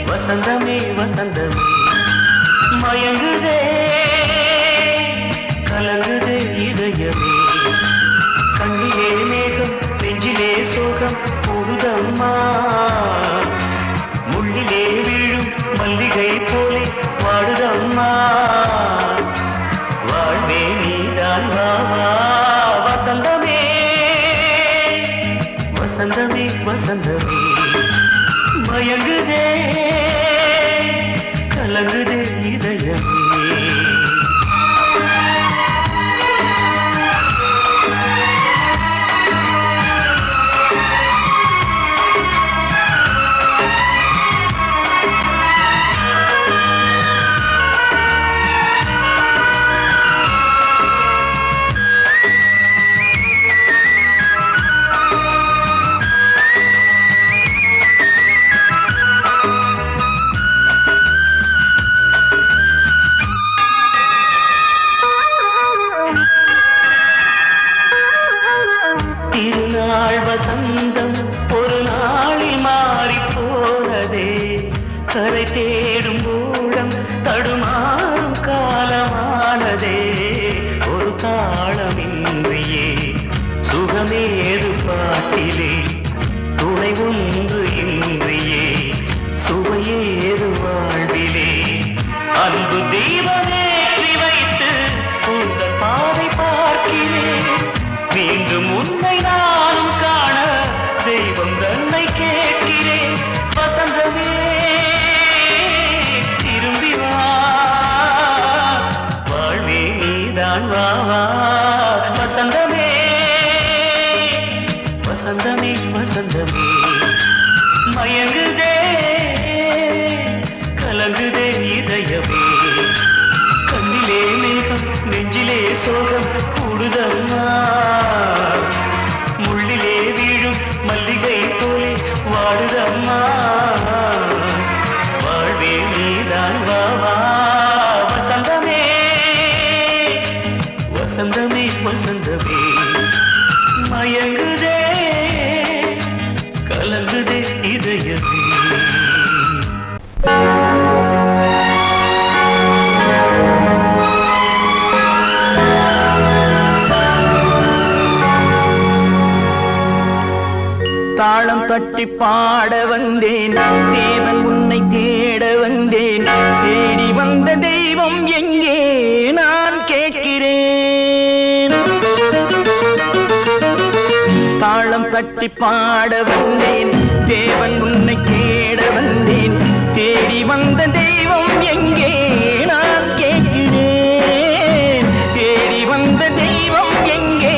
வசந்தமே வசந்தமே மயங்குதே கலங்குதே இதயமே கண்ணிலே மேகம் நெஞ்சிலே சோகம் போடுதம்மா முள்ளிலே வீழும் மல்லிகை போலே வாடுதம்மா வாழ்வே நீதான் வாவா வசந்தமே வசந்தமே வசந்தமே மயங்குதே கலங்குதே இதயமே வசந்தம் ஒரு நாளில் மாறி போனதே கரை தேடும் ஊடம் தடுமாறும் காலமானதே ஒரு தாளமின்றியே சுகமேது பாட்டிலே துணை ஒன்று இன்றியே சுவையேது வாழ்விலே அன்பு தீபமேற்றி வைத்து உங்கள் பாதை பார்க்கிறேன் மீண்டும் உன்னை நானும் காண தெய்வம் தன்னை கேட்கிறேன் வசந்தமே திரும்பி வா வாழ்வே நீதான் வா வசந்தமே வசந்தமே வசந்தமே மயங்குதே கலங்குதே இதயமே கண்ணிலே மேகம் நெஞ்சிலே சோகம் கூடுதம்மா முள்ளிலே வீழும் மல்லிகை போலே வாடுதம்மா வாழ்வே நீதான் வாவா வசந்தமே வசந்தமே வசந்தமே மயங்குதே கலங்குதே இதயமே தாளம் தட்டி பாட வந்தேன் தேவன் உன்னை தேட வந்தேன் தேடி வந்த தெய்வம் எங்கே நான் கேட்கிறேன் தாளம் தட்டி பாட வந்தேன் தேவன் உன்னை தேட வந்தேன் தேடி வந்த தெய்வம் எங்கே நான் கேட்கிறேன் தேடி வந்த தெய்வம் எங்கே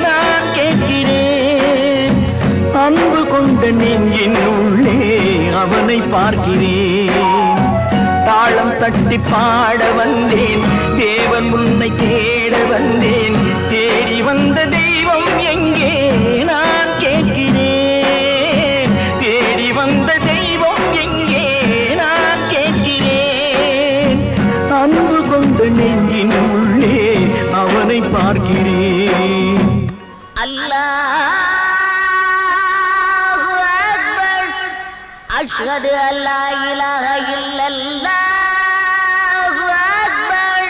நான் கேட்கிறேன் அன்பு கொண்ட நெஞ்சின் உள்ளே அவனை பார்க்கிறேன் தாளம் தட்டி பாட வந்தேன் தேவன் உன்னை தேட வந்தேன் தேடி வந்த தெய்வம் எங்கே நான் கேட்கிறேன் தேடி வந்த தெய்வம் எங்கே நான் கேட்கிறேன் அன்பு கொண்ட நெஞ்சின் உள்ளே அவனை பார்க்கிறேன் அல்லாஹ் أشهد أن لا إله إلا الله أكبر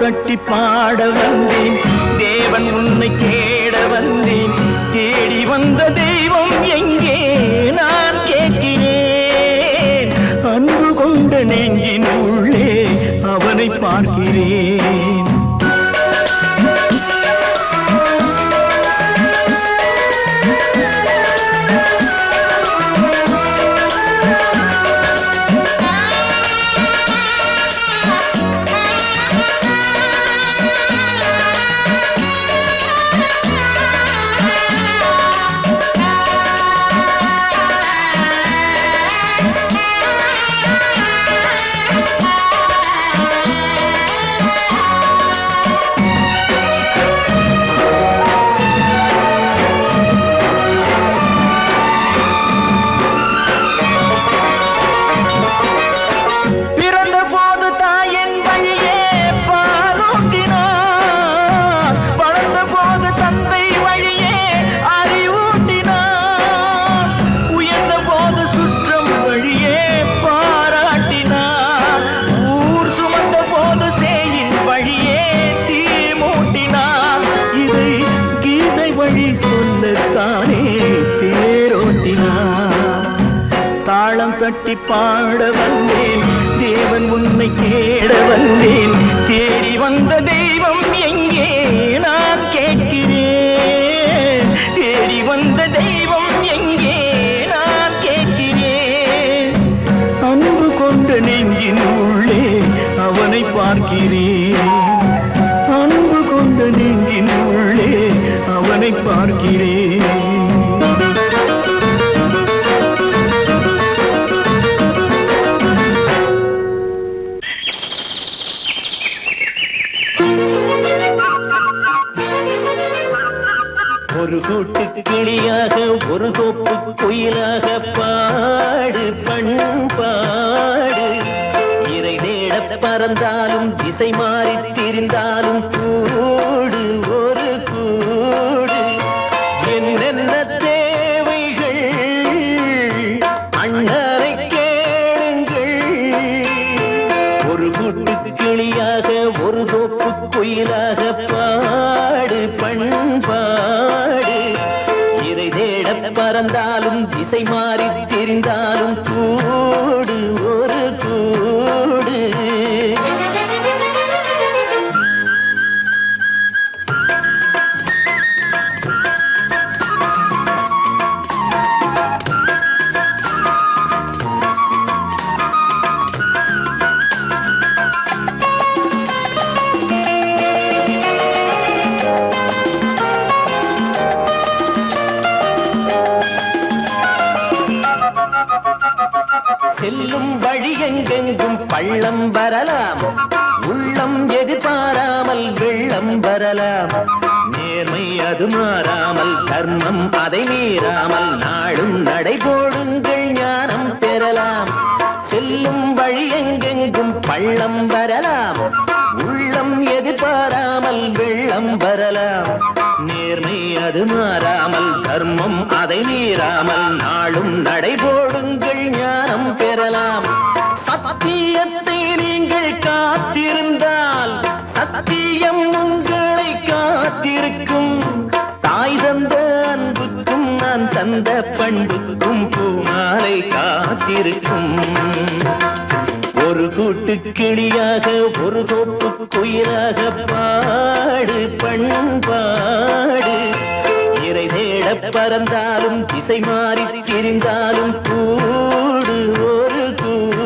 தட்டி பாட வந்தேன் தேவன் உன்னை தேட வந்தேன் தேடி வந்த தெய்வம் எங்கே நான் கேட்கிறேன் அன்பு கொண்ட நெஞ்சின் உள்ளே அவனை பார்க்கிறேன் தட்டி பாட வந்தேன் தேவன் உன்னை தேட வந்தேன் தேடி வந்த தெய்வம் எங்கே நான் கேட்கிறேன் தேடி வந்த தெய்வம் எங்கே நான் கேட்கிறேன் அன்பு கொண்ட நெஞ்சின் உள்ளே அவனை பார்க்கிறேன் அன்பு கொண்ட நெஞ்சின் உள்ளே அவனை பார்க்கிறேன் ஒரு கூட்டு கிளியாக ஒரு தோப்பு குயிலாக பாடு பண்பாடு இறை தேட பறந்தாலும் திசை மாறி திரிந்தாலும் கூடு ஒரு கூடு என்னென்ன தேவைகள் அண்ணரை கேளுங்கள் ஒரு கூட்டு கிளியாக ஒரு தோப்பு குயிலாக பாடு பண்பாடு இதை தேட பறந்தாலும் திசை மாறி தெரிந்தாலும் கூடு ஒரு கூடு செல்லும் வழி எங்கெங்கும் பள்ளம் வரலாம் உள்ளம் எதிர்பாராமல் வெள்ளம் வரலாம் நேர்மை அது மாறாமல் தர்மம் அதை மீறாமல் நாளும் நடைபோடுங்கள் ஞானம் பெறலாம் செல்லும் வழி எங்கெங்கும் பள்ளம் வரலாம் உள்ளம் எதிர்பாராமல் வெள்ளம் வரலாம் நேர்மை அது மாறாமல் தர்மம் அதை மீறாமல் நாளும் நடைபோடுங்கள் ஞானம் பெறலாம் சத்தியத்தை நீங்கள் காத்திருந்தால் சத்தியம் உங்களை காத்திருக்கும் தாய் தந்த அன்புக்கும் நான் தந்த பண்புக்கும் பூமாலை காத்திருக்கும் ஒரு கூட்டு கிளியாக ஒரு தோப்பு குயிலாக பாடு பண்பாடு இறை தேட பறந்தாலும் திசை மாறி திரிந்தாலும் கூடு ஒரு கூடு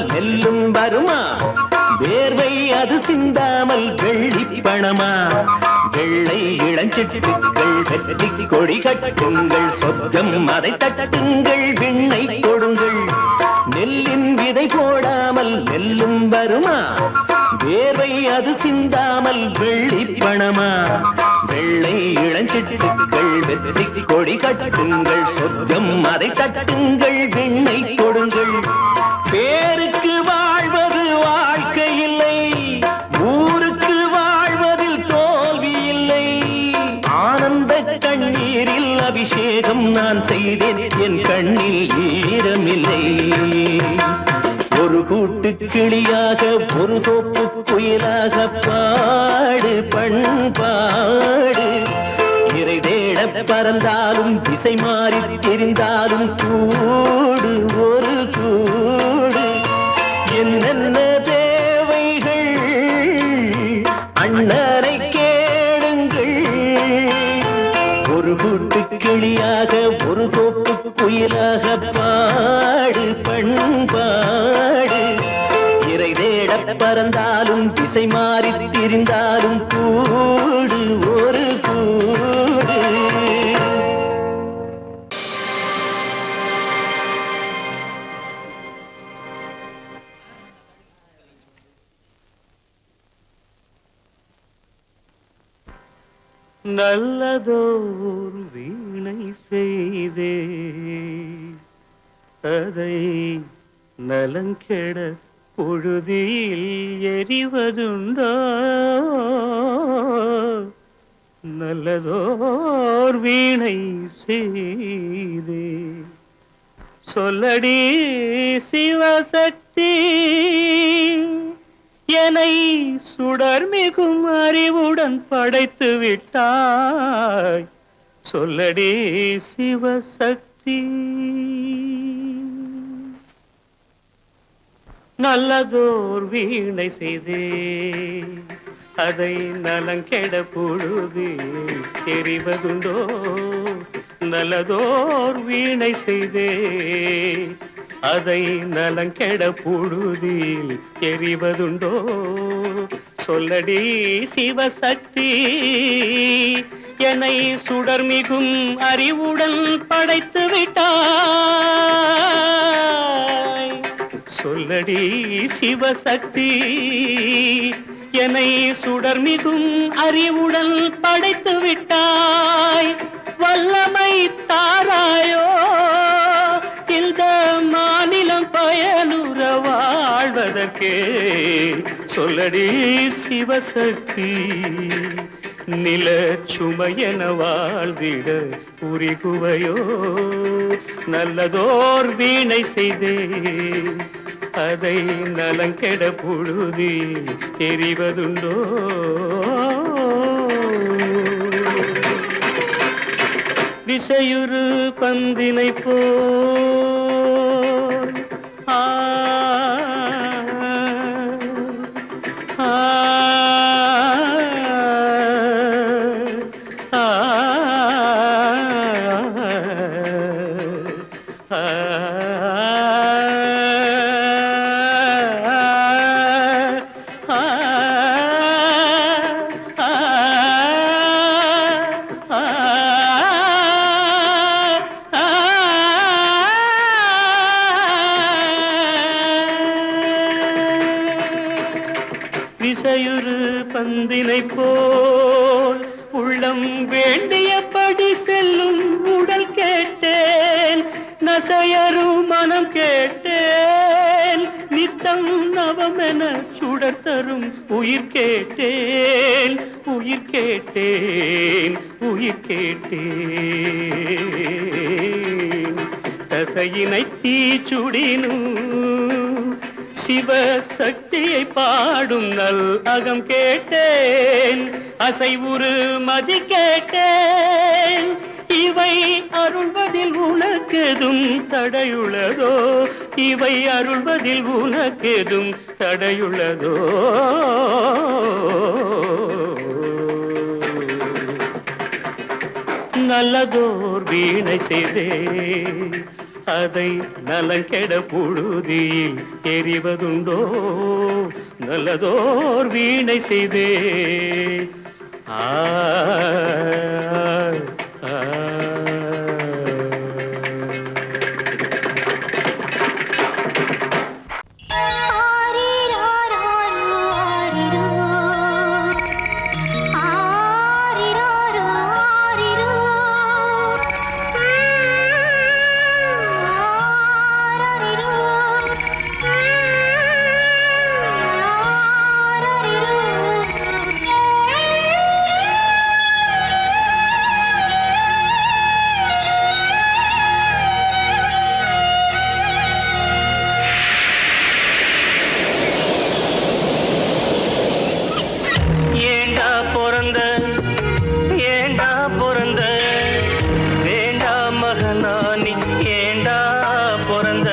நெல்லும் வருமா வேர்வை அது சிந்தாமல் வெள்ளி பணமா வெள்ளை இளஞ்சிட்டுக்கள் வெற்றி கொடி கட்டுங்கள் சொர்க்கம் அதை தட்டுங்கள் விண்ணை கொடுங்கள் நெல்லின் விதை போடாமல் நெல்லும் வருமா வேர்வை அது சிந்தாமல் வெள்ளி பணமா வெள்ளை இளஞ்சிட்டுக்கள் வெற்றி கொடி கட்டுங்கள், சொர்க்கம் அதை தட்டுங்கள், விண்ணை கொடுங்கள். பேருக்கு வாழ்வது வாழ்க்கை இல்லை, ஊருக்கு வாழ்வதில் தோல்வி இல்லை. ஆனந்த கண்ணீரில் அபிஷேகம் நான் செய்தேன், என் கண்ணில் ஈரமில்லை. ஒரு கூட்டு கிளியாக ஒரு தோப்பு குயிலாக பாடு பண்பாடு. இறை தேட பறந்தாலும் திசை மாறி தெரிந்தாலும் கூடு ஒரு கூடு. என்னென்ன தேவைகள் அண்ணனை கேளுங்கள். ஒரு கூட்டு கிளியாக ஒரு தோப்பு குயிலாக பாடு பண்பாடு. இறை தேட பறந்தாலும் திசை மாறி திரிந்தாலும் கூடு ஒரு கூடு. நல்லதோர் வீணை செய்தே அதை நலங்கெட பொழுதில் எறிவதுண்டோ. நல்லதோர் வீணை செய்தே சொல்லடி சிவசக்தி, என்னை சுடர் மிகும் அறிவுடன் படைத்து விட்டாய். சொல்லடி சிவசக்தி. நல்லதோர் வீணை செய்தே அதை நலங்கெட பொழுது எறிவதுண்டோ. நல்லதோர் வீணை செய்தே அதை நலங்கெட பொழுதில் எறிவதுண்டோ. சொல்லடி சிவசக்தி, என்னை சுடர் மிகும் அறிவுடன் படைத்து விட்டாய். சொல்லடி சிவசக்தி, என்னை சுடர் மிகும் அறிவுடன் படைத்து விட்டாய். வல்லமை தாராயோ இந்த மாநிலம் பயனுற வாழ்வதற்கே. சொல்லடி சிவசக்தி, நில சுமையென வாழ்ந்திட உரிகுவையோ. நல்லதோர் வீணை செய்தே அதை நலங்கெட பொழுதி எறிவதுண்டோ. விசையுறு பந்தினை போல் ஆ ஆ விசையுறு பந்தினை போல் உள்ளம் வேண்டியபடி செல்லும் உடல் கேட்டேன். நசையரும் மனம் கேட்டேன். நித்தம் நவமென சுடர் தரும் உயிர் கேட்டேன். உயிர் கேட்டேன், உயிர் கேட்டேன். தசையினை தீச்சுடினும் சிவசக்தியை பாடும் நல் அகம் கேட்டேன். அசைவுறு மதி கேட்டேன். இவை அருள்வதில் உனக்கெதும் தடையுள்ளதோ. இவை அருள்வதில் உனக்கெதும் தடையுள்ளதோ. நல்லதோர் வீணை செய்தே அதை நலங்கெட பொழுதில் எறிவதுண்டோ. நல்லதோர் வீணை செய்தே ஆ ஆரிரோ ஏண்டா பிறந்த வேண்டாம் மகனானி ஏண்டா பிறந்த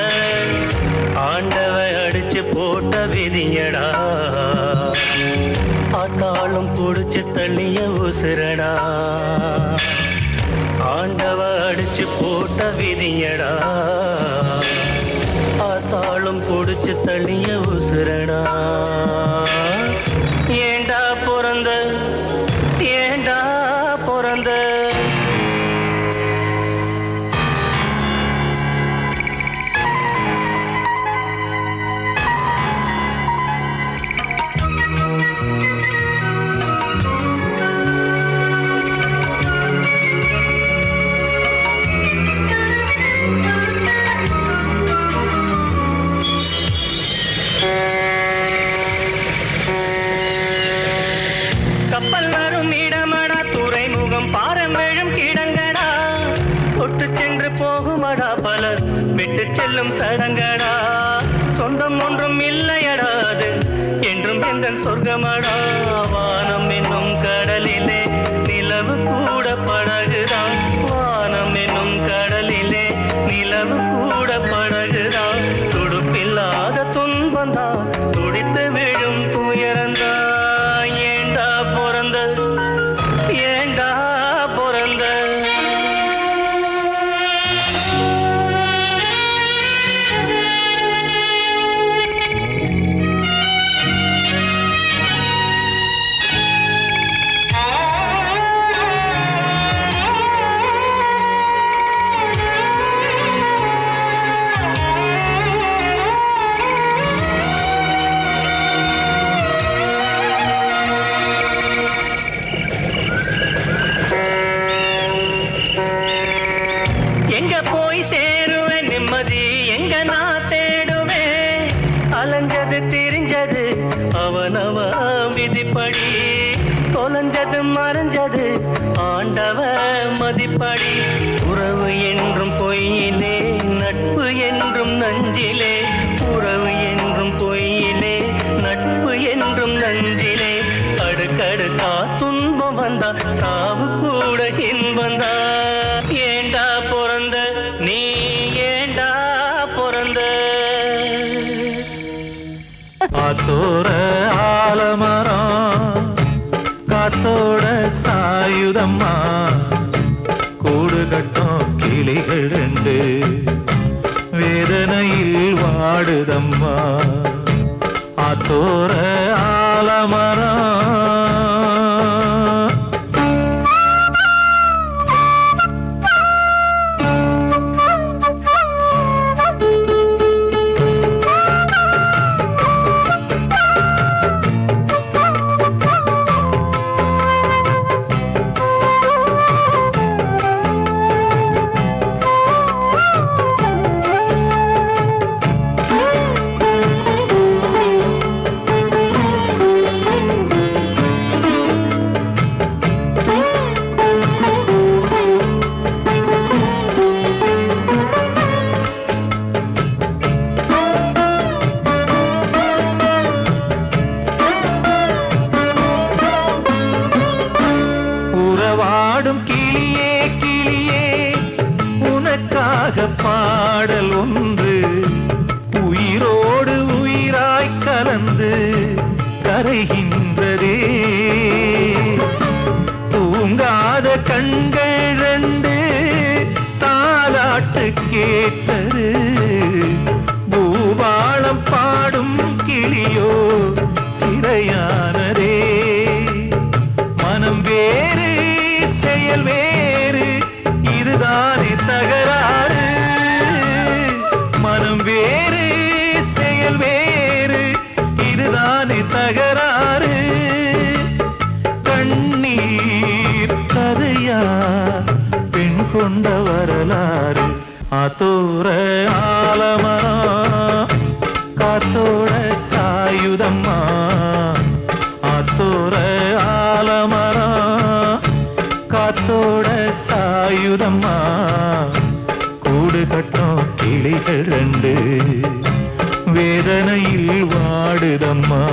ஆண்டவ அடிச்சு போட்ட விதியடா ஆத்தாளும் புடிச்சு தள்ளிய உசுரடா ஆண்டவ அடிச்சு போட்ட விதியடா ஆத்தாளும் புடிச்சு தள்ளிய உசுரடா ஏண்டா பிறந்த ஏண்டா பிறந்த கப்பல் வரும் இடமடா துறைமுகம் பாரம்பெழும் கிடங்கடா தொட்டு சென்று போகுமடா பலர் விட்டு செல்லும் சடங்கடா சொந்தம் ஒன்றும் இல்லையடா அது என்றும் எந்த சொர்க்கமடா வானம் என்னும் கடலிலே நிலவு கூட படகுதான் வானம் என்னும் கடலிலே நிலவு கூட படகுதான் துடுப்பில்லாத துன்பந்தான் துடித்து விழும் துயரந்தான் ஏண்டா பிறந்த ஏண்டா பிறந்த எங்க போய் சேருவேன் நிம்மதி எங்க நான் தேடுவேன் அலைஞ்சது திரிஞ்சது அவனவ விதிப்படி தொலைஞ்சது மறைஞ்சது ஆண்டவ மதிப்படி உறவு என்றும் பொய்யிலே நட்பு என்றும் நஞ்சிலே உறவு என்றும் பொய்யிலே நட்பு என்றும் நஞ்சிலே அடுக்கடுக்கா துன்பம் வந்தா சாவு கூட இன்பந்தா ஏண்டா பிறந்த நீ ஏண்டா பிறந்த காத்தோர ஆலமரம் காத்தோட சாயுதம்மா கூடு கட்டும் கிளிகள் ரெண்டு வேதனையில் வாடுதம்மா ஆத்தோர ஆலமரம் கிளியே கிளியே உனக்காக பாடல் ஒன்று உயிரோடு உயிராய் கலந்து கரைகின்றதே தூங்காத கண்கள் ரெண்டு தாலாட்டு கேட்டது பூபாளம் பாடும் கிளியோ சிறையானதே மனம் வேறு செயல் வேறு இதுதானே தகராறு மனம் வேறு செயல் வேறு இதுதானே தகராறு கண்ணீர் கதையா பெண் கொண்ட வரலாறு ஆத்தோர ஆலமரம் காத்தோட சாயுதம்மா ஆத்தோர ஆலமரம் காத்தோட சாயுதம்மா கூடு கட்டும் கிளிகள் ரெண்டு வேதனையில் வாடுதம்மா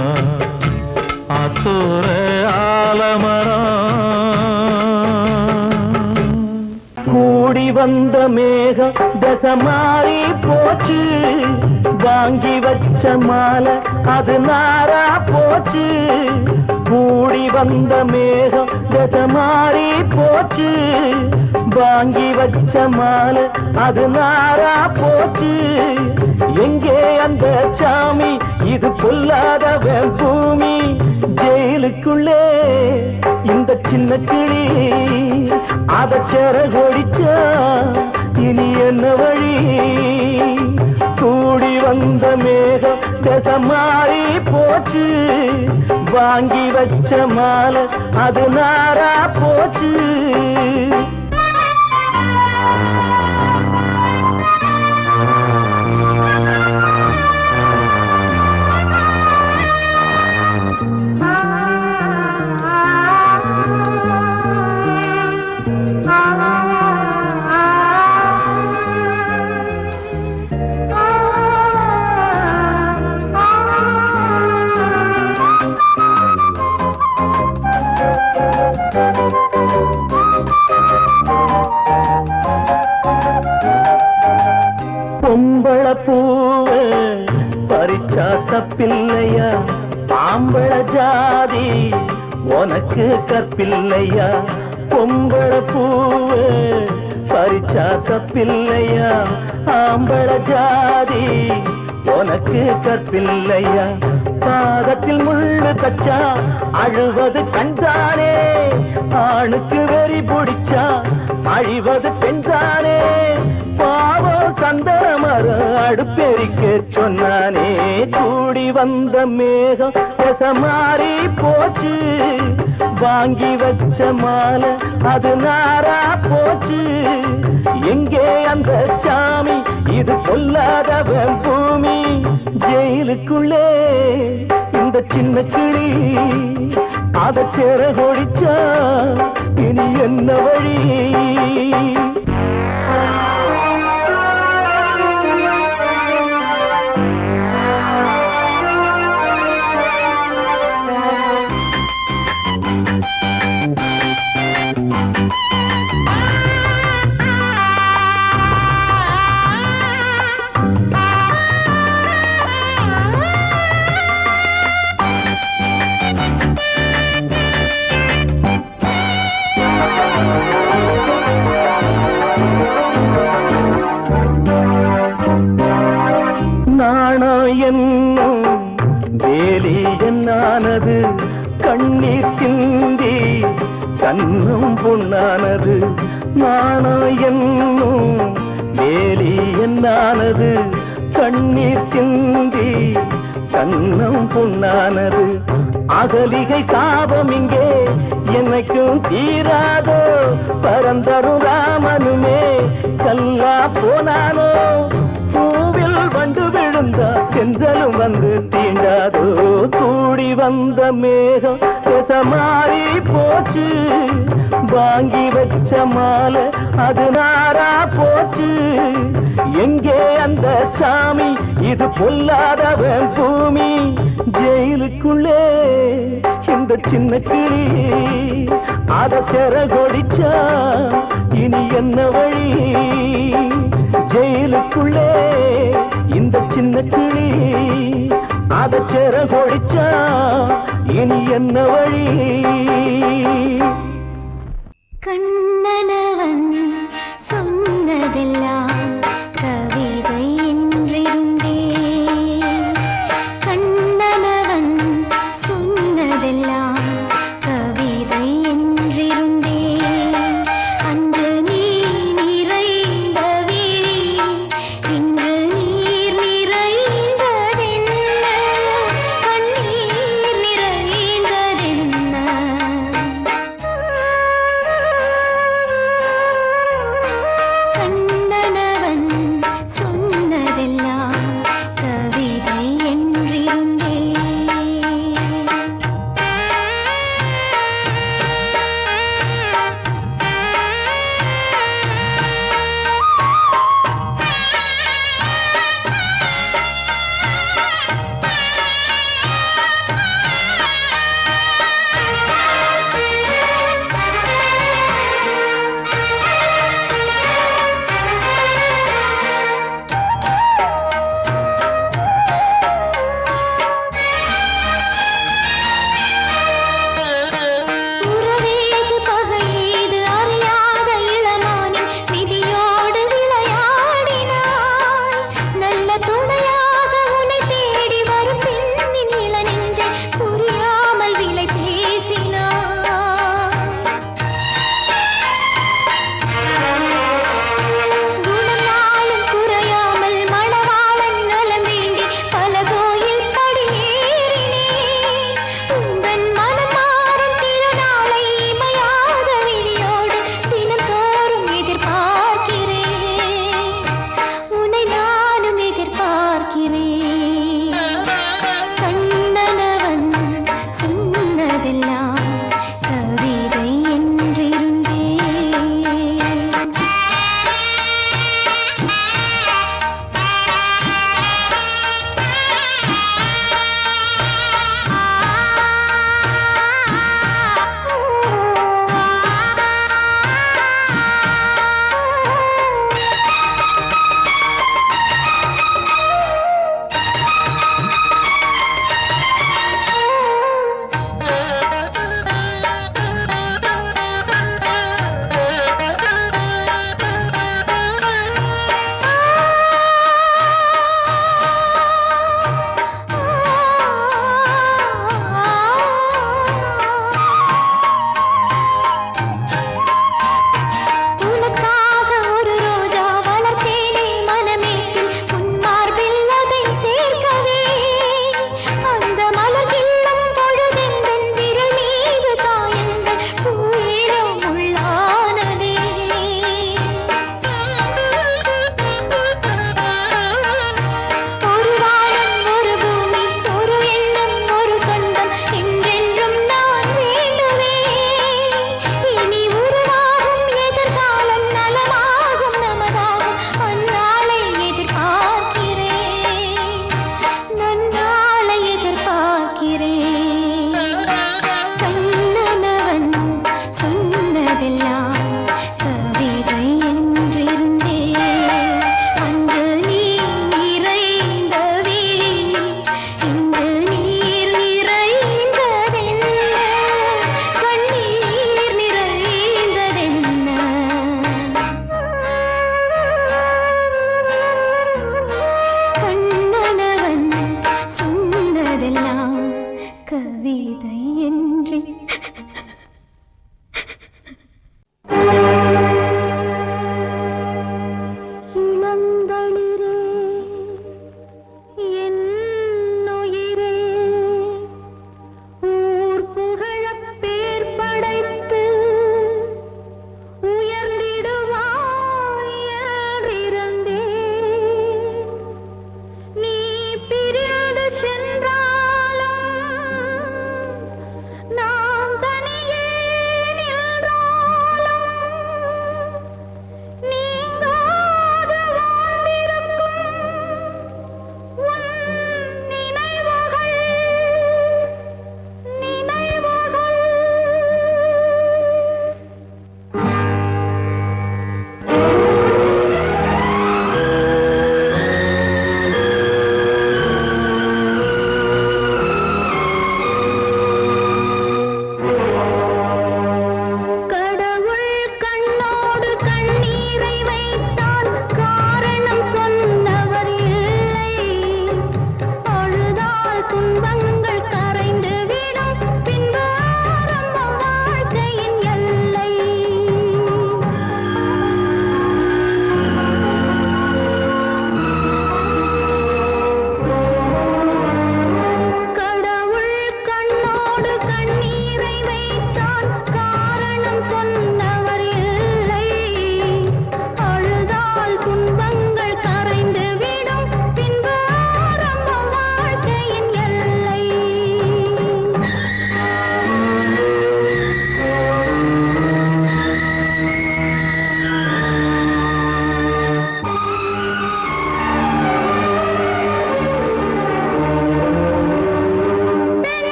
ஆத்தோர ஆலமரம் வந்த மேகம் தசை மாறி போச்சு வாங்கி வச்ச மாலை அது நாரா போச்சு கூடி வந்த மேகம் தசை மாறி போச்சு வாங்கி வச்ச மாலை அது நாரா போச்சு எங்கே அந்த சாமி இது பொல்லாதவன் பூமி ஜெயிலுக்குள்ளே இந்த சின்ன கிளி அத சிறகொடிச்சா இனி என்ன வழி கூடி வந்த மேகம் தசை மாறி போச்சு வாங்கி வச்ச மாலை அது நாரா போச்சு பொம்பள பூவ பறிச்சா தப்பில்லையா ஆம்பள ஜாதி உனக்கு கற்பில்லையா பொம்பள பூவ பறிச்சா தப்பில்லையா ஆம்பள ஜாதி உனக்கு கற்பில்லையா பாதத்தில் முள்ளு தச்சா அழுவது கண்தானே ஆணுக்கு வெறி பிடிச்சா அழிவது பெண்தானே பாவம் சந்தமர அடுப்பெரிக்க சொன்னானே கூடி வந்த மேகம் தசை மாறி போச்சு வாங்கி வச்ச மாலை அது நாரா போச்சு எங்கே அந்த சாமி இது பொல்லாதவன் பூமி ஜெயிலுக்குள்ளே இந்த சின்ன கிளி அத சிறகொடிச்சா இனி என்ன வழி என்னும் வேலி என்னானது கண்ணீர் சிந்தி கண்ணும் பொன்னானது நாணம் என்னும் வேலி என்னானது கண்ணீர் சிந்தி கண்ணும் பொன்னானது அகலிகை சாபம் இங்கே என்னைக்கும் தீராதோ பரந்தரும் ராமனுமே கல்லா போனானோ பூவில் வண்டு விழுந்தா சென்றலும் வந்து தீண்டாதோ கூடி வந்த மேகம் தசை மாறி போச்சு வாங்கி வச்ச மாலை அது நாரா போச்சு எங்கே அந்த சாமி இது பொல்லாதவன் பூமி ஜெயிலுக்குள்ளே இந்த சின்ன கிளி அத சிறகொடிச்சா இனி என்ன வழி ஜெயிலுக்குள்ளே இந்த சின்ன கிளி அத சிறகொடிச்சா இனி என்ன வழி கண்ணனவன் சொன்னதெல்லாம் கவிதை என்றிருந்தே கண்ணனவன் சொன்னதெல்லாம் கவிதை என்றிருந்தே அன்று நீ நிறைந்த வீரில் இன்று நீர் நிறைந்ததென்ன கண்ணீர் நிறைந்ததென்ன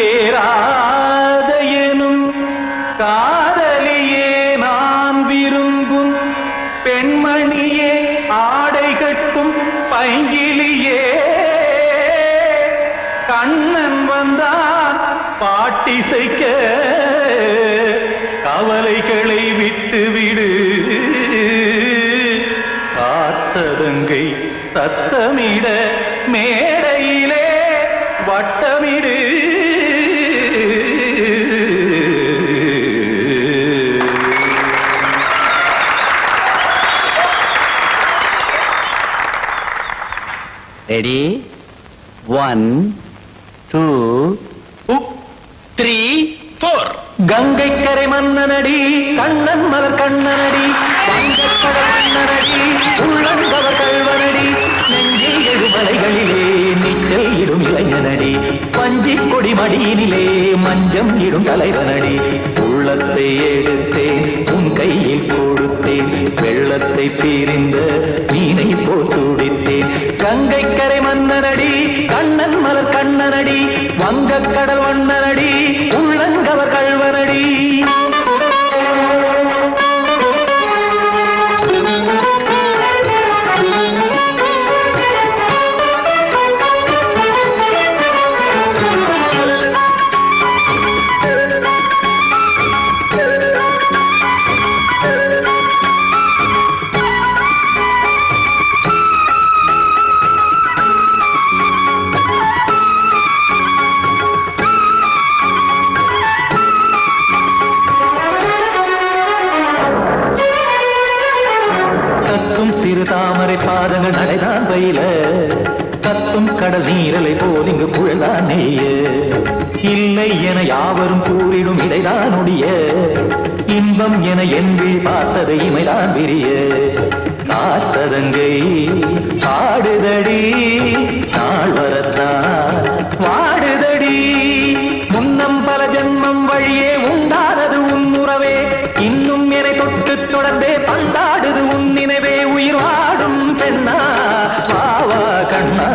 கண்மணியேராத எனும் காதலியே நான் விரும்பும் பெண்மணியே ஆடை கட்டும் பைங்கிலியே கண்ணன் வந்தான் பாட்டிசைக்க கவலைகளை விட்டு விடு ஆசதங்கை சத்தமிட மேடையிலே வட்டமிடு ரெடி 1 2 3 4 கங்கை கரை மன்னனடி கண்ணன் மலர் கண்ணனடி வங்கக்கடல் மன்னனடி உள்ளங்கவர் கல்வனடி நெஞ்சில் எழுமலைகளிலே நீச்சல் இடும் இளைஞனடி பஞ்சிக் கொடி மடியினிலே மஞ்சம் இடும் தலைவனடி உள்ளத்தை எடுத்தேன் உன் கையில் கொடுத்தேன் வெள்ளத்தை பிரிந்த மீனை போல் துடித்தேன் கங்கை கரை மன்னனடி கண்ணன் மலர் கண்ணனடி வங்கக்கடல் வண்ணனடி உள்ளங்கவர் கல்வனடி சிறு தாமரை பாதங்கள் நடைதான் பயில கத்தும் கடல் நீரலை போல் இங்கு குழல்தான் நெய்ய இல்லை என யாவரும் கூறிடும் இடைதான் ஒடிய இன்பம் என என்பி பார்த்தது இமைதான் விரிய காசதங்கை பாடுதடி நாள் வரத்தான் வாடுதடி முன்னம் பல ஜென்மம் வழியே உண்டானது உன் உறவே இன்னும் என்னை தொட்டு தொடர்ந்தே பந்தாடுது உன் நினைவே உயிர் வாடும் பெண்ணா பாவா கண்ணா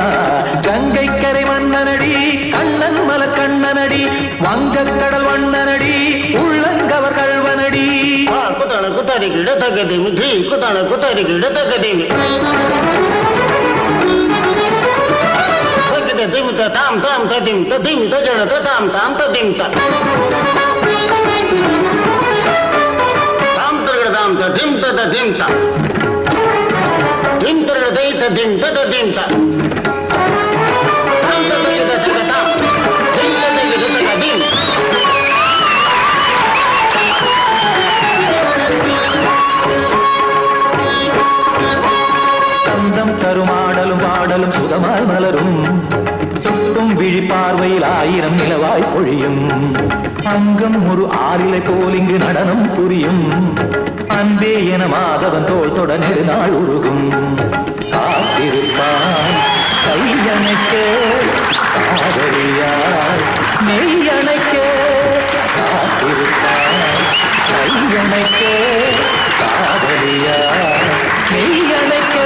கங்கை கரை மன்னனடி கண்ணன் மலர் கண்ணனடி வங்கக்கடல் வண்ணனடி உள்ளங்கவர் கல்வனடி குத்தான குத்தாரிக்கு இடத்தக்கதேமி ட்ரீ குத்தான குத்தாரிக்கு இடத்தக்கதேமி திமித்த தாம் தாம் ததிம் ததிம் தஜன தாம் தாம் ததிம் தாம் தாம் ததிம் ததிம் தாம் திம் தரட தை ததிம் ததிம் தாம் தாம் ததிம் ததிம் தாம் திம் ததிம் ததிம் சந்தம் தருமாடலும் பாடலும் சுகமாய் மலரும் சுட்டும் விழி பார்வையில் ஆயிரம் நிலவாய் பொழியும் அங்கம் ஒரு ஆறிலை போல் இங்கு நடனம் புரியும் அன்பே என மாதவன் தோள் தொட நெடுநாள் உருகும் காத்திருப்பான் கையணைக்க காதலியார் மெய்யணைக்க காத்திருப்பான் கையணைக்க காதலியார் மெய்யணைக்க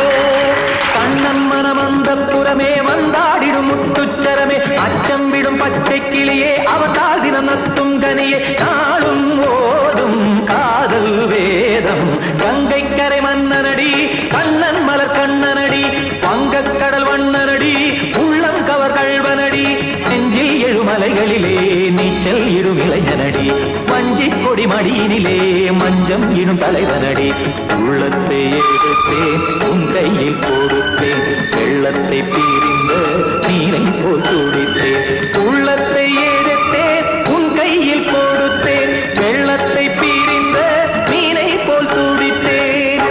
கண்ணன் மனமந்த புறமே வந்தாடிடும் முத்துச்சரமே அச்சம் விடும் பச்சை கிளியே அவதால் தினம் நத்தும் கனியே நாளும் ஓதும் காதல் வேதம் கங்கை கரை மன்னனடி கண்ணன் மலர் கண்ணனடி வங்கக்கடல் வண்ணனடி உள்ளம் கவர் கல்வனடி நெஞ்சில் எழுமலைகளிலே நீச்சல் இடும் இளைஞனடி வஞ்சிக் கொடி மடியினிலே மஞ்சம் இடும் தலைவனடி உள்ளத்தை எடுத்தேன் உன் கையில் கொடுத்தேன் வெள்ளத்தை பிரிந்த நீரை போல் துடித்தேன் உள்ளத்தை எடுத்தேன் உன் கையில் கொடுத்தேன் வெள்ளத்தை பிரிந்த நீரை போல் துடித்தேன்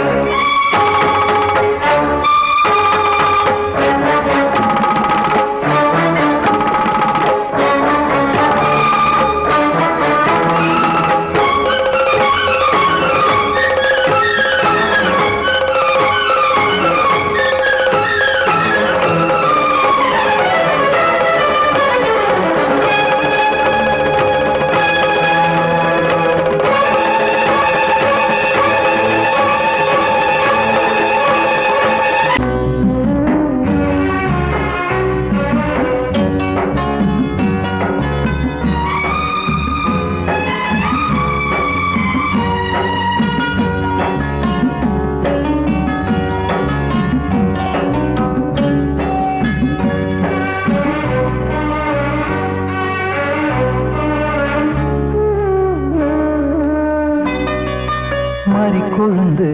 மாறிக்கொழுந்து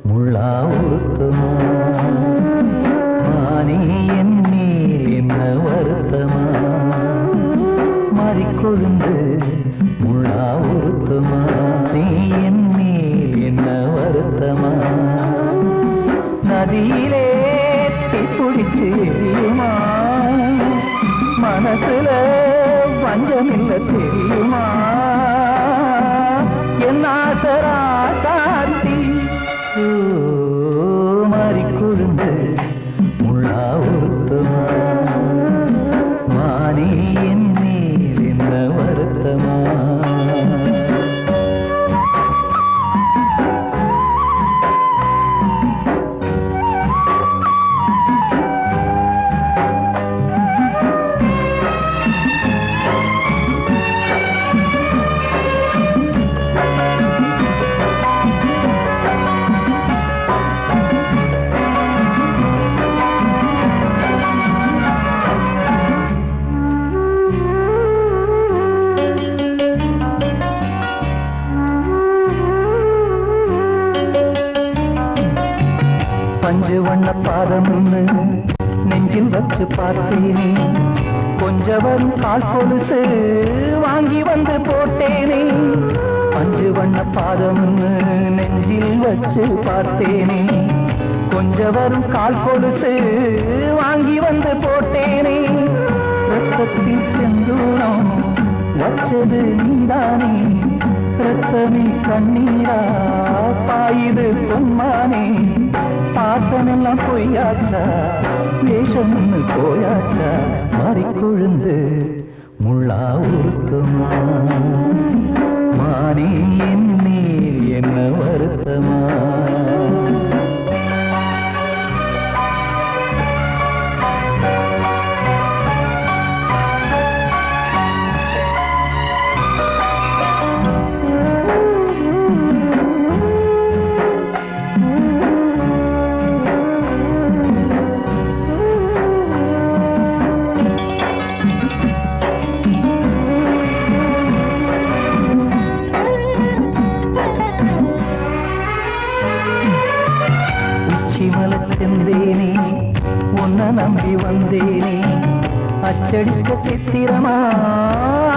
முள்ளா உருத்தமா மானே என் மேல் என்ன வருத்தமா மாறிக்கொழுந்து முள்ளா உருத்தமா நீ என் மேல் என்ன வருத்தமா நதியிலே பிடிச்சு எரியுமா மனசுல வஞ்சமில்ல தெரியுமா என் ஆசரா சாந்தி மாறிக்கொழுந்து முள்ளா உருத்தமா மானே என் மேல் என்ன வருத்தமா பஞ்சு வண்ண பாதம்னு நெஞ்சில் வச்சு பார்த்தேனே கொஞ்சவரும் கால் கொலுசு வாங்கி வந்து போட்டேனே பஞ்சு வண்ண பாதம்னு நெஞ்சில் வச்சு பார்த்தேனே கொஞ்சவரும் கால் கொலுசு வாங்கி வந்து போட்டேனே ரத்தத்தில் செந்தூரம் வச்சது நீதானே ரத்தமே கண்ணீரா பாயுது பொன்மானே பாசமெல்லாம் பொய்யாச்சா வேஷம்னு போயாச்சா மாறிக்கொழுந்து முள்ளா உருத்தமா மானே என் மேல் என்ன வருத்தமா செந்தேனே உன்னை நம்பி வந்தேனே அச்சடிக்க சித்திரமா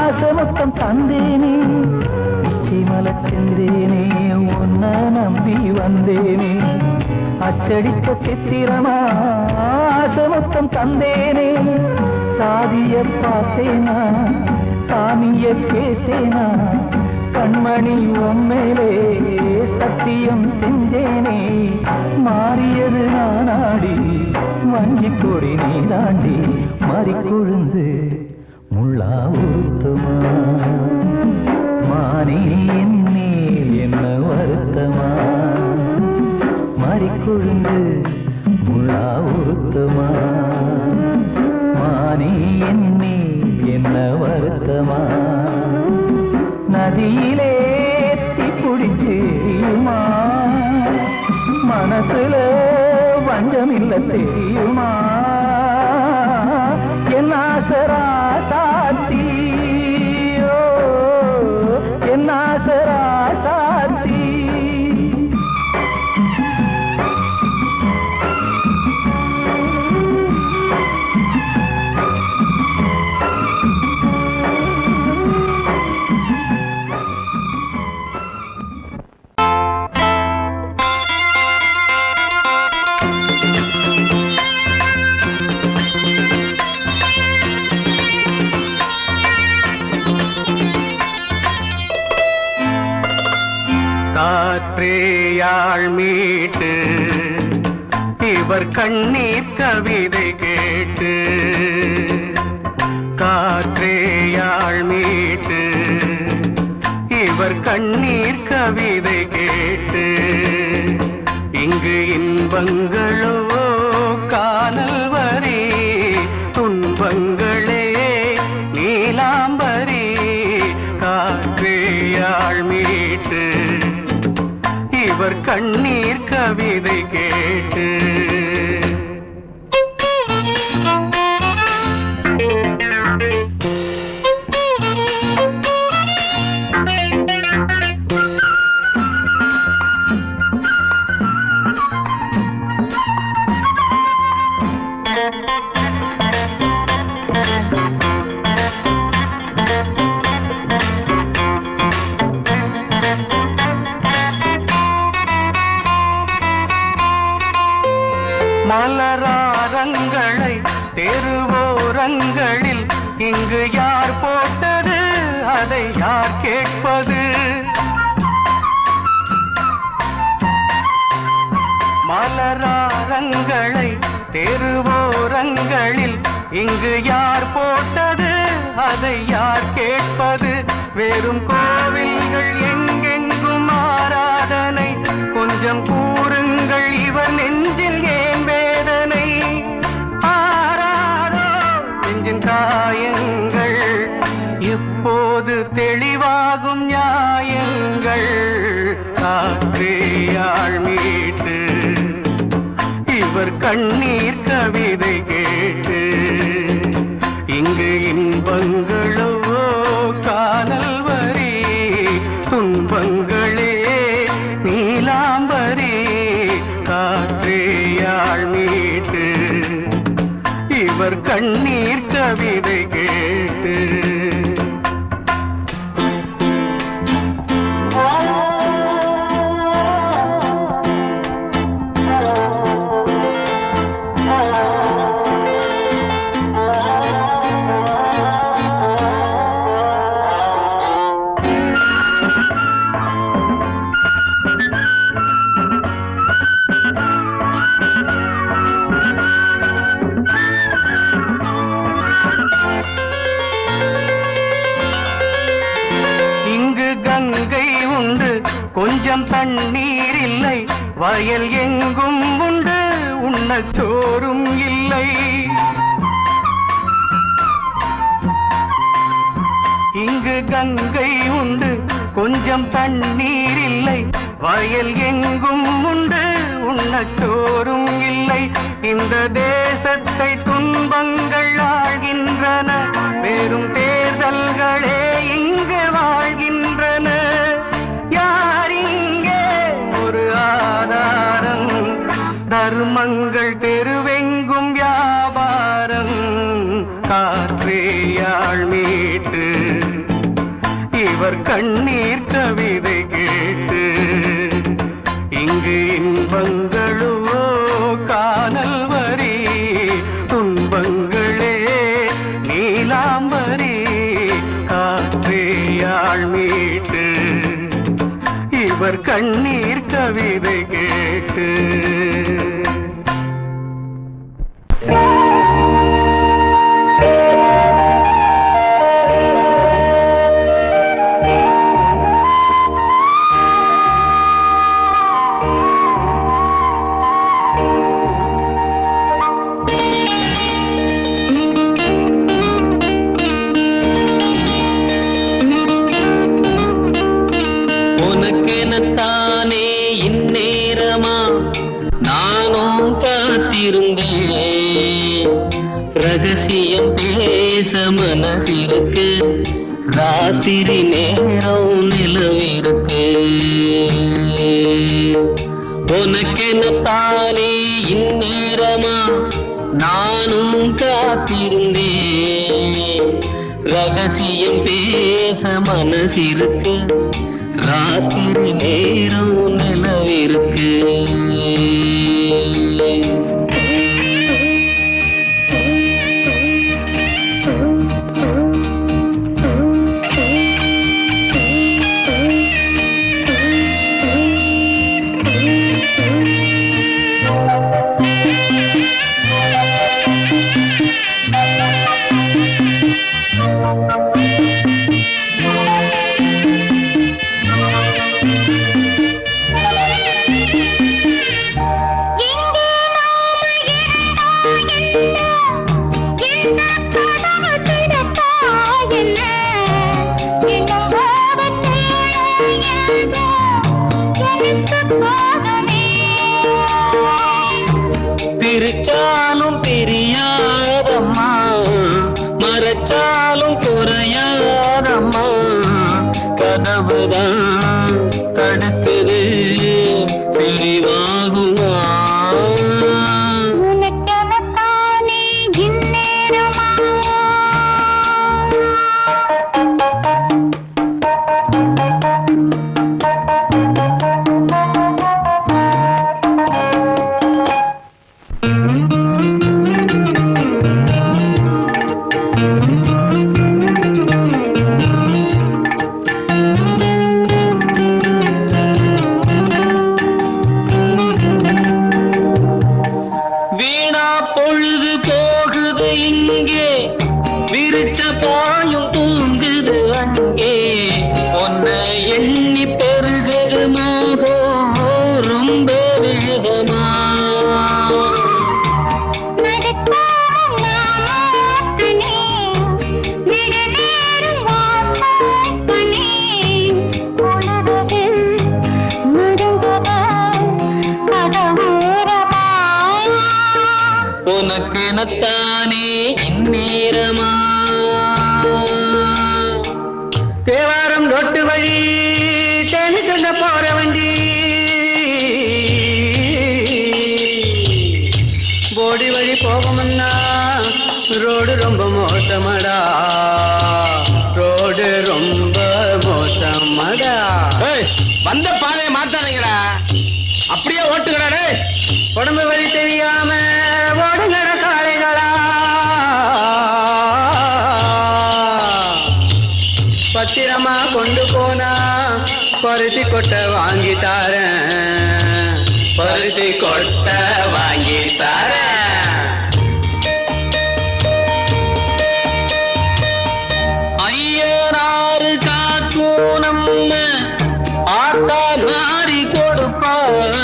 ஆசமொத்தம் தந்தேனே உச்சிமல செந்தேனே உன்னை நம்பி வந்தேனே அச்சடிக்க சித்திரமா ஆசமொத்தம் தந்தேனே சாதிய பார்த்தேனா சாமிய கேட்டேனா கண்மணி உம்மேலே சத்தியம் செஞ்சேனே மாறியது நானாடி வஞ்சி கொடி நீ தாண்டி மாறிக்கொழுந்து முள்ளா உருத்தமா மானே என் மேல் என்ன வருத்தமா மாறிக்கொழுந்து முள்ளா உருத்தமா மானே என் மேல் என்ன வருத்தமா நதியிலே பிடிச்சு எரியுமா மனசுல வஞ்சமில்ல தெரியுமா என் ஆசரா சாத்தி என் ஆசரா சாத்தி காற்றேயாள் மீட்டு இவர் கண்ணீர் கவிதை கேட்டு காற்றேயாள் மீட்டு இவர் கண்ணீர் கவிதை கேட்டு இங்கு இன்பங்களோ காணல் வரி துன்பங்களே நீலாம்பரி காற்றேயாள் மீட்டு இவர் கண்ணீர் கவிதை கேட்டு யார் கேட்பது? மலராரங்களை தெருவோரங்களில் இங்கு யார் போட்டது? அதை யார் கேட்பது? வெறும் கோவில்கள் எங்கெங்கும் ஆராதனை. கொஞ்சம் கூறுங்கள் இவர் நெஞ்சில் ஏன் வேதனை? ஆராரோ நெஞ்சின் காயங்கள் எப்போது தெளிவாகும் நியாயங்கள்? காற்றேயாள் மீட்டு இவர் கண்ணீர் கவிதை கேட்டு இங்கு இன்பங்களோ காணல் வரி, துன்பங்களே நீலாம்பரி. காற்றேயாள் மீட்டு இவர் கண்ணீர் கவிதை கேட்டு கொஞ்சம் தண்ணீர் இல்லை, வயல் எங்கும் உண்டு, உண்ணச் சோறும் இல்லை. இங்கு கங்கை உண்டு, கொஞ்சம் தண்ணீர் இல்லை, வயல் எங்கும் உண்டு, உண்ணச் சோறும் இல்லை. இந்த தேசத்தை துன்பங்கள் ஆழ்கின்றன, வெறும் தேர்தல்களே இங்கு வாழ்கின்றன. தர்மங்கள் தெருவெங்கும் வியாபாரம். காற்றேயாள் மீட்டு இவர் கண்ணீர் கவிதை கேட்டு இங்கு இன்பங்களோ காணல் வரி, துன்பங்களே நீலாம்பரி. காற்றேயாள் மீட்டு இவர் கண்ணீர் கவிதை கேட்டு உனக்கெனத்தானே இந்நேரமா நானும் காத்திருந்தேன். ரகசியம் பேச மனசிருக்கு, ராத்திரி நேரம் நிலவிருக்கு. உனக்கெனத்தானே இந்நேரமா நானும் காத்திருந்தேன். ரகசியம் பேச மனசிருக்கு, ராத்திரி நேரம் நிலவிருக்கு. பிரிச்சாலும் பிரியாதம்மா, மறைச்சாலும் குறையாதம்மா. கதவுதான் தடுக்குது, பிரிவாகுமா? உனக்கெனத்தானே இந்நேரமா உனக்கெனத்தானே இந்நேரமா தேவாரம் ரோட்டு வழி தேனி சொல்ல போற வண்டி போடி வழி போகமுன்னா ரோடு ரொம்ப மோசமடா ரோடு ரொம்ப மோசமடா வந்த பாதையை மாத்தாதீங்கடா அப்படியே ஓட்டுங்கடா உடம்பு வழி தெரியாம ஓடுங்கட காளைகளா பத்திரமா கொண்டு போனா பருத்தி கொட்டை வாங்கி தாரேன் பருத்தி கொட்டை வாங்கி தாரேன் ஐயனாறு காக்கும் நம்ம ஆத்தா மாறி கொடுப்பா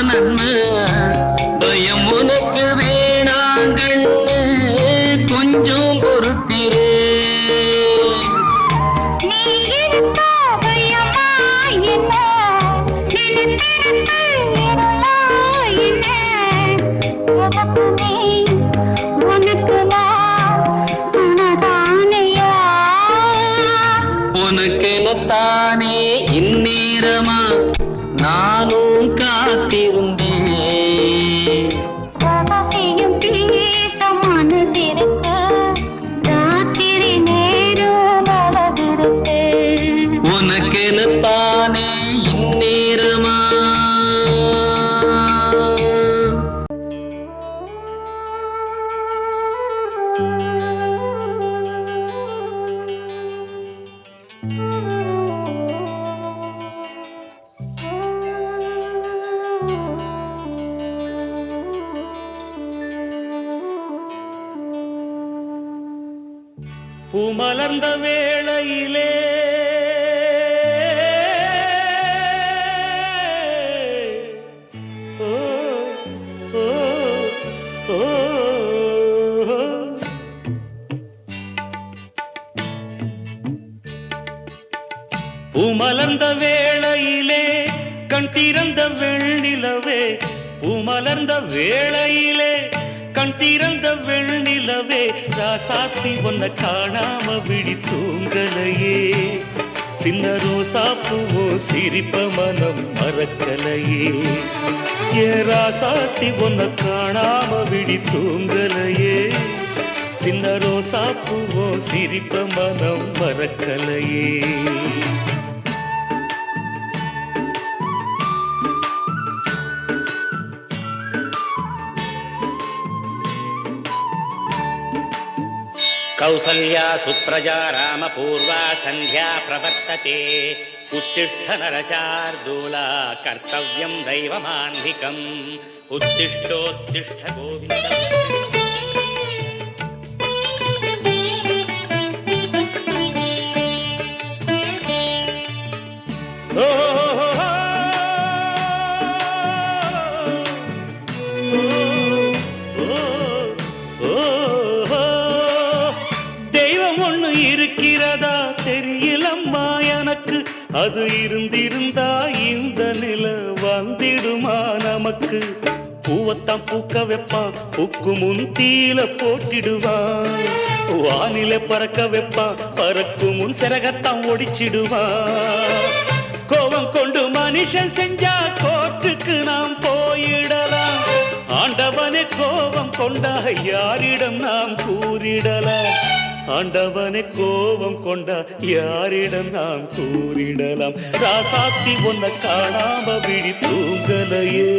நன்மை பயம் உனக்கு வேணாங்கண்ணு கொஞ்சம் பொறுத்திரே நீ எடுத்தா பயமா என்ன நினைத்திருந்த இருளா என்ன உனக்கு நீ உனக்கு நான் உனதானையா உனக்கெனத்தானே இந்நேரமா நானும் காத்திருந்தேன் ரகசியம் பேச மனசிருக்க ராத்திரி நேரம் அழகிருக்கு உனக்கெனத்தானே இந்நேரமா பூமலர்ந்த வேளையிலே ஓ, ஓ, ஓ, பூமலர்ந்த வேளையிலே கண் திறந்த வெண்ணிலவே பூமலர்ந்த வேளையிலே கண் திறந்த வெண்ணிலவே ராசாத்தி ஒன்ன காணாம விழி தூங்கலையே சின்ன ரோசா பூவோ சிரிப்ப மனம் மறக்கலையே ஏ ராசாத்தி ஒன்ன காணாம விழி தூங்கலையே சின்ன ரோசா பூவோ சிரிப்ப மனம் மறக்கலையே कौसल्या सुप्रजा रामपूर्वा सन्ध्या प्रवर्तते उत्तिष्ठ नरशार्दूला कर्तव्यं दैवमान्धिकम् उत्तिष्ठोत्तिष्ठ गोविन्द இருக்கிறதா தெரியலம்மா எனக்கு அது இருந்திருந்தா இந்த நில வந்திடுமா நமக்கு பூவத்தான் பூக்க வைப்பான் பூக்கு முன் தீல போட்டிடுவான் வானில பறக்க வைப்பான் பறக்கும் முன் சிறகத்தான் ஒடிச்சிடுவான் கோபம் கொண்டு மனுஷன் செஞ்சா கோட்டுக்கு நாம் போயிடலாம் ஆண்டவனே கோபம் கொண்டா யாரிடம் நாம் கூறிடலாம் ஆண்டவனே கோபம் கொண்டா யாரிடம் நாம் கூறிடலாம் ராசாத்தி ஒன்ன காணாம விழி தூங்கலையே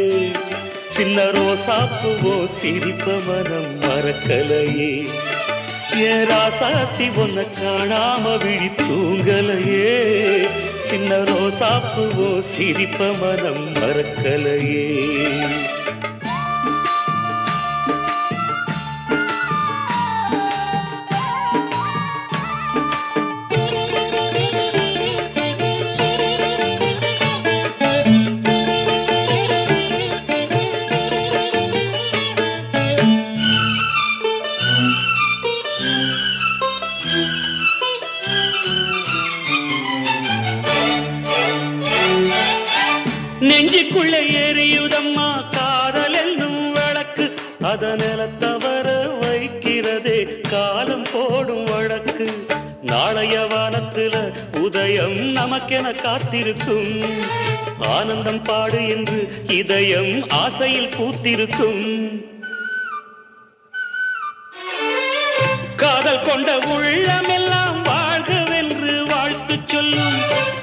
சின்ன ரோசாப்புவோ சிரிப்ப மனம் மறக்கலையே ஏ ராசாத்தி ஒன்ன காணாம விழி தூங்கலையே சின்ன ரோசாப்புவோ சிரிப்ப மனம் மறக்கலையே நெஞ்சுக்குள்ளே எரியுதம்மா காதல் என்னும் விளக்கு அத நிலத்தவர வைக்க பாளையவானத்துல உதயம் நமக்கென காத்திருக்கும். ஆனந்தம் பாடு என்று இதயம் ஆசையில் பூத்திருக்கும். காதல் கொண்ட உள்ளமெல்லாம் வாழ்கவென்று வாழ்த்து சொல்லும்.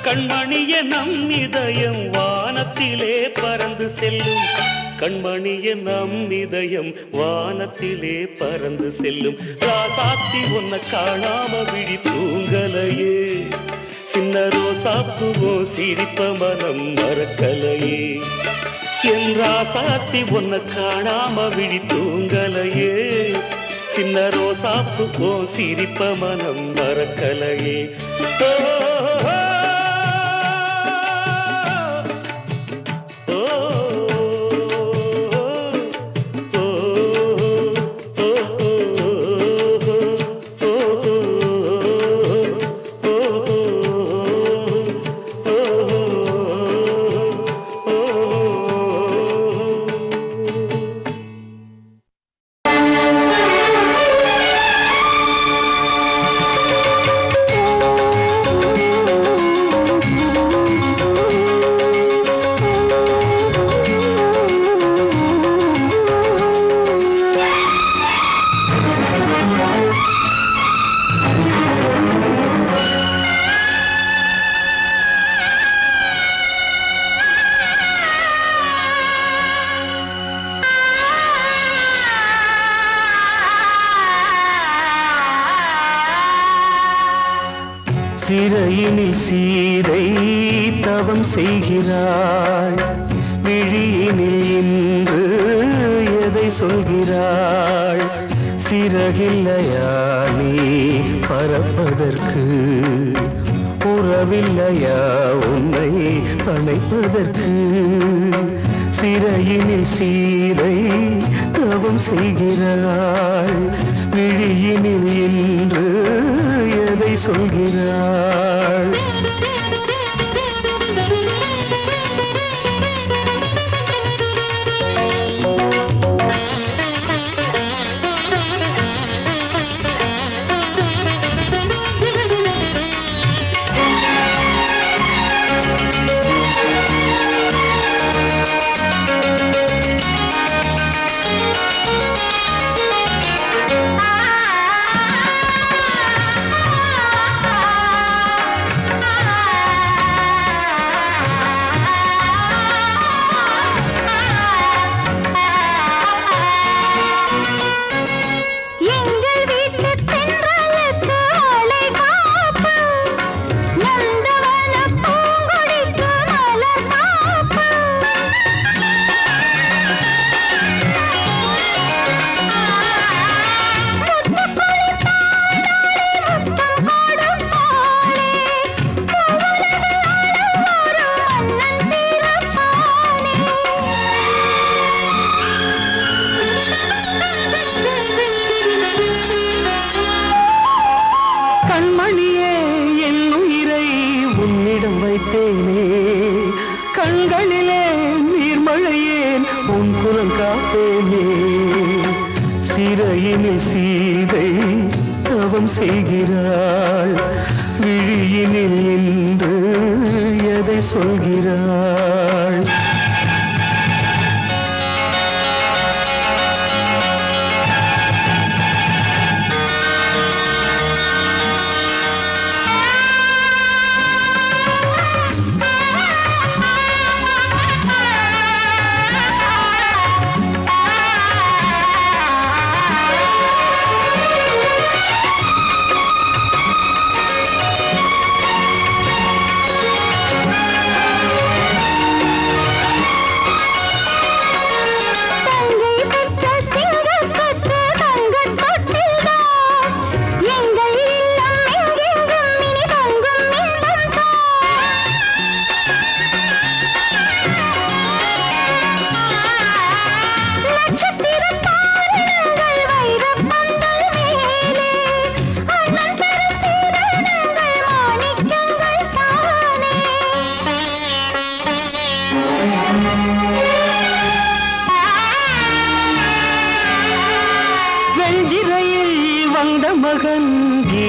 கண்மணிய நம் இதயம் வானத்திலே பறந்து செல்லும். கண்மணிய நம் இதயம் வானத்திலே பறந்து செல்லும். ராசாத்தி உன்னை காணாம விழி தூங்கலையே, சின்ன ரோசாப்புவோ சிரிப்ப மனம் மறக்கலையே. என் ராசாத்தி உன்னை காணாம விழி தூங்கலையே, சின்ன ரோசாப்புவோ சிரிப்ப மனம் மறக்கலையே. சிறையினில் சீதை தவம் செய்கிறாள். விழியினில் இன்று எதை சொல்கிறாள்? சிறகில்லையா நீ பறப்பதற்கு? உறவில்லையா உன்னை அணைப்பதற்கு? சிறையினில் சீதை தவம் செய்கிறாள். விழியினில் இன்று எதை சொல்கிறாள்? கண்களிலே நீர்மழையேன் உன் குரல் காப்பேனே. சிறையினில் சீதை தவம் செய்கிறாள். விழியினில் இன்று எதை சொல்கிறாள்?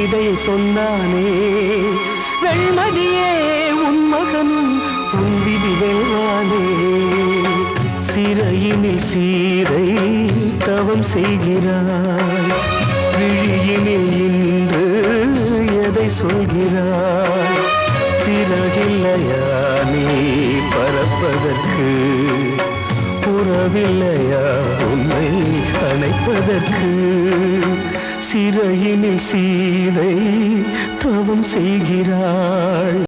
கவிதை சொன்னானே வெண்மதியே உன் மகனும் உன் விதி வெல்வானே சிறையினில் சீதை தவம் செய்கிறாள் விழியினில் இன்று எதை சொல்கிறாள் சிறகில்லையா நீ பறப்பதற்கு புறவில்லையா உன்னை அணைப்பதற்கு சிறையினில் சீதை தவம் செய்கிறாள்